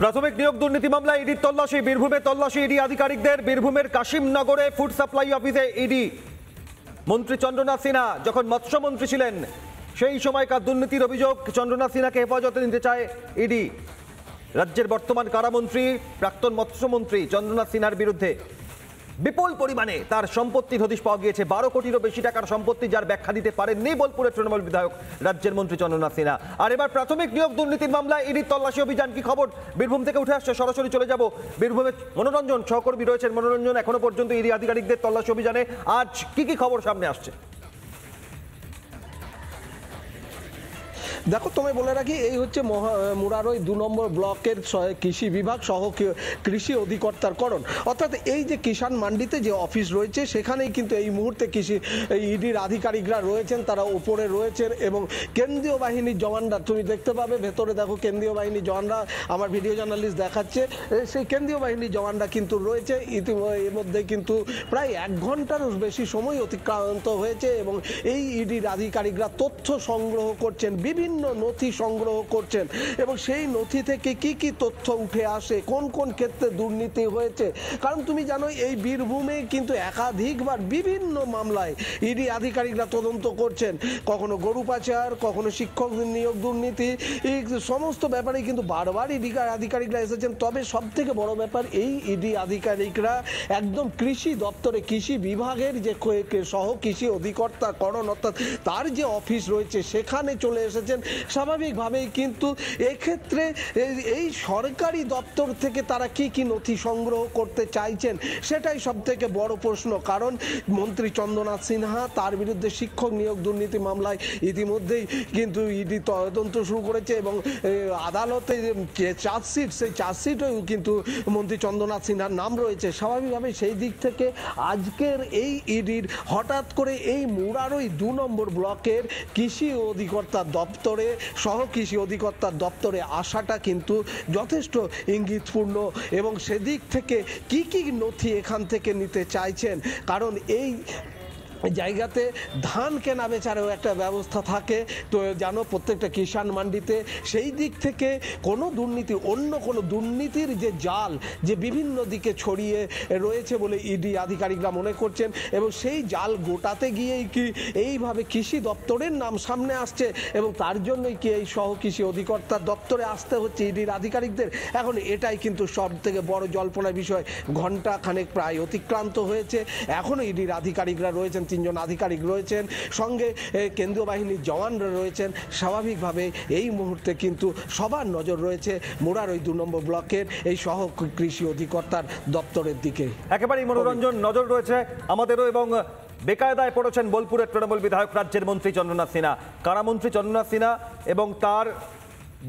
প্রাথমিক নিয়োগ দুর্নীতি মামলায় ইডির তল্লাশি, বীরভূমে তল্লাশি ইডি আধিকারিকদের। বীরভূমের কাশিমনগরে ফুড সাপ্লাই অফিসে ইডি। মন্ত্রী চন্দ্রনাথ সিনহা যখন মৎস্যমন্ত্রী ছিলেন সেই সময়কার দুর্নীতির অভিযোগ চন্দ্রনাথ সিনহাকে হেফাজতে নিতে চায় ইডি। রাজ্যের বর্তমান কারামন্ত্রী প্রাক্তন মৎস্যমন্ত্রী চন্দ্রনাথ সিনহার বিরুদ্ধে বিপুল পরিমাণে তার সম্পত্তির হদিশ পাওয়া গিয়েছে। 12 কোটিরও বেশি টাকার সম্পত্তি, যার ব্যাখ্যা দিতে পারেননি বোলপুরের তৃণমূল বিধায়ক রাজ্যের মন্ত্রী চন্দ্রনাথ সিনহা। আর এবার প্রাথমিক নিয়োগ দুর্নীতির মামলায় ইডির তল্লাশি অভিযান। কি খবর বীরভূম থেকে উঠে আসছে? সরাসরি চলে যাব বীরভূমে। মনোরঞ্জন সহকর্মী রয়েছেন। মনোরঞ্জন, এখনো পর্যন্ত ইডি আধিকারিকদের তল্লাশি অভিযানে আজ কি খবর সামনে আসছে? দেখো, তুমি বলে রাখি, এই হচ্ছে মুরারই 2 নম্বর ব্লকের কৃষি বিভাগ সহ কৃষি অধিকর্তার করণ। অর্থাৎ এই যে কিষাণ মান্ডিতে যে অফিস রয়েছে সেখানেই কিন্তু এই মুহূর্তে কৃষি ইডির আধিকারিকরা রয়েছেন, তারা উপরে রয়েছেন এবং কেন্দ্রীয় বাহিনীর জওয়ানরা তুমি দেখতে পাবে। ভেতরে দেখো কেন্দ্রীয় বাহিনীর জওয়ানরা, আমার ভিডিও জার্নালিস্ট দেখাচ্ছে, সেই কেন্দ্রীয় বাহিনীর জওয়ানরা কিন্তু রয়েছে। এর মধ্যে কিন্তু প্রায় 1 ঘন্টারও বেশি সময় অতিক্রান্ত হয়েছে এবং এই ইডির আধিকারিকরা তথ্য সংগ্রহ করছেন, বিভিন্ন নথি সংগ্রহ করছেন এবং সেই নথি থেকে কি কি তথ্য উঠে আসে, কোন কোন ক্ষেত্রে দুর্নীতি হয়েছে। কারণ তুমি জানো এই বীরভূমে কিন্তু একাধিকবার বিভিন্ন মামলায় ইডি আধিকারিকরা তদন্ত করছেন। কখনো গরু পাচার, কখনো শিক্ষক নিয়োগ দুর্নীতি, এই সমস্ত ব্যাপারে কিন্তু বারবার ইডি আধিকারিকরা এসেছেন। তবে সব থেকে বড় ব্যাপার, এই ইডি আধিকারিকরা একদম কৃষি দপ্তরে কৃষি বিভাগের যে সহ কৃষি অধিকর্তা করণ, অর্থাৎ তার যে অফিস রয়েছে সেখানে চলে এসেছেন। স্বাভাবিকভাবেই কিন্তু এক্ষেত্রে এই সরকারি দপ্তর থেকে তারা কি কি নথি সংগ্রহ করতে চাইছেন সেটাই সব থেকে বড় প্রশ্ন। কারণ মন্ত্রী চন্দ্রনাথ সিনহা, তার বিরুদ্ধে শিক্ষক নিয়োগ দুর্নীতি মামলায় ইতিমধ্যেই কিন্তু ইডি তদন্ত শুরু করেছে এবং আদালতে যে চার্জশিট, সেই চার্জশিটেও কিন্তু মন্ত্রী চন্দ্রনাথ সিনহার নাম রয়েছে। স্বাভাবিকভাবে সেই দিক থেকে আজকের এই ইডির হঠাৎ করে এই মুরারই 2 নম্বর ব্লকের কৃষি অধিকর্তা দপ্তরে সহ কৃষি অধিকর্তার দপ্তরে আসাটা কিন্তু যথেষ্ট ইঙ্গিতপূর্ণ এবং সেদিক থেকে কি কি নথি এখান থেকে নিতে চাইছেন। কারণ এই জায়গাতে ধান কেনা বেচারও একটা ব্যবস্থা থাকে, তো জানো প্রত্যেকটা কিষাণ মান্ডিতে। সেই দিক থেকে কোনো দুর্নীতি, অন্য কোনো দুর্নীতির যে জাল যে বিভিন্ন দিকে ছড়িয়ে রয়েছে বলে ইডি আধিকারিকরা মনে করছেন এবং সেই জাল গোটাতে গিয়েই কি এইভাবে কৃষি দপ্তরের নাম সামনে আসছে এবং তার জন্যই কি এই সহ কৃষি অধিকর্তার দপ্তরে আসতে হচ্ছে ইডির আধিকারিকদের। এখন এটাই কিন্তু সব থেকে বড় জল্পনার বিষয়। ঘন্টা খানেক প্রায় অতিক্রান্ত হয়েছে, এখনও ইডির আধিকারিকরা রয়েছেন, 3 জন আধিকারিক রয়েছেন, সঙ্গে কেন্দ্রীয় বাহিনীর জওয়ানরা রয়েছেন। স্বাভাবিকভাবে এই মুহূর্তে কিন্তু সবার নজর রয়েছে মুরারই 2 নম্বর ব্লকের এই সহ কৃষি অধিকর্তার দপ্তরের দিকে। একেবারেই মনোরঞ্জন, নজর রয়েছে আমাদেরও। এবং বেকায়দায় পড়েছেন বোলপুরের তৃণমূল বিধায়ক রাজ্যের মন্ত্রী চন্দ্রনাথ সিনহা। কারামন্ত্রী চন্দ্রনাথ সিনহা এবং তার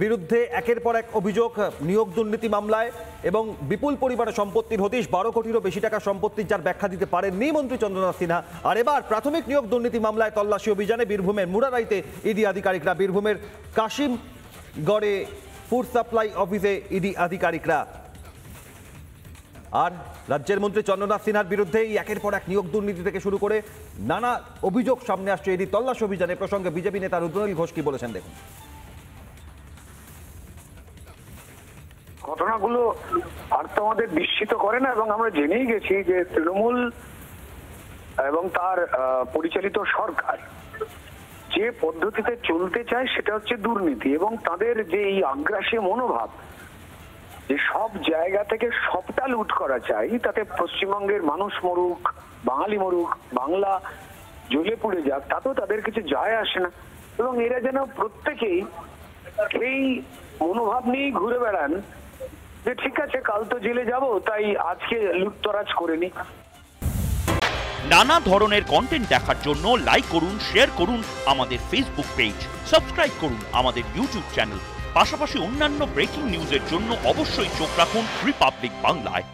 বিরুদ্ধে একের পর এক অভিযোগ নিয়োগ দুর্নীতি মামলায় এবং বিপুল পরিমাণে সম্পত্তির হদিশ, 12 কোটিরও বেশি টাকা সম্পত্তির, যার ব্যাখ্যা দিতে পারেননি মন্ত্রী চন্দ্রনাথ সিনহা। আর এবার প্রাথমিক নিয়োগ দুর্নীতি মামলায় তল্লাশি অভিযানে বীরভূমের মুরারাইতে ইডি আধিকারিকরা, বীরভূমের কাশিমগড়ে ফুড সাপ্লাই অফিসে ইডি আধিকারিকরা। আর রাজ্যের মন্ত্রী চন্দ্রনাথ সিনহার বিরুদ্ধে একের পর এক নিয়োগ দুর্নীতি থেকে শুরু করে নানা অভিযোগ সামনে আসছে ইডি তল্লাশি অভিযানে। প্রসঙ্গে বিজেপি নেতা রুদ্রনীল ঘোষ কি বলেছেন দেখুন। ঘটনাগুলো আর তো আমাদের বিস্মিত করে না এবং আমরা জেনেই গেছি যে তৃণমূল এবং তার পরিচালিত সরকার যে পদ্ধতিতে চলতে চায় সেটা হচ্ছে দুর্নীতি এবং তাদের যে এই আগ্রাসী মনোভাব যে সব জায়গা থেকে সবটা লুট করা চাই, তাতে পশ্চিমবঙ্গের মানুষ মরুক, বাঙালি মরুক, বাংলা জ্বলে পুড়ে যাক, তাতেও তাদের কিছু যায় আসে না। এবং এরা যেন প্রত্যেকেই এই মনোভাব নিয়েই ঘুরে বেড়ান যে ঠিক আছে কাল তো জেলে যাব, তাই আজকে লুটতরাজ করে নি। নানা ধরনের কন্টেন্ট দেখার জন্য লাইক করুন, শেয়ার করুন আমাদের ফেসবুক পেজ, সাবস্ক্রাইব করুন আমাদের ইউটিউব চ্যানেল। পাশাপাশি অন্যান্য ব্রেকিং নিউজের জন্য অবশ্যই চোখ রাখুন রিপাবলিক বাংলায়।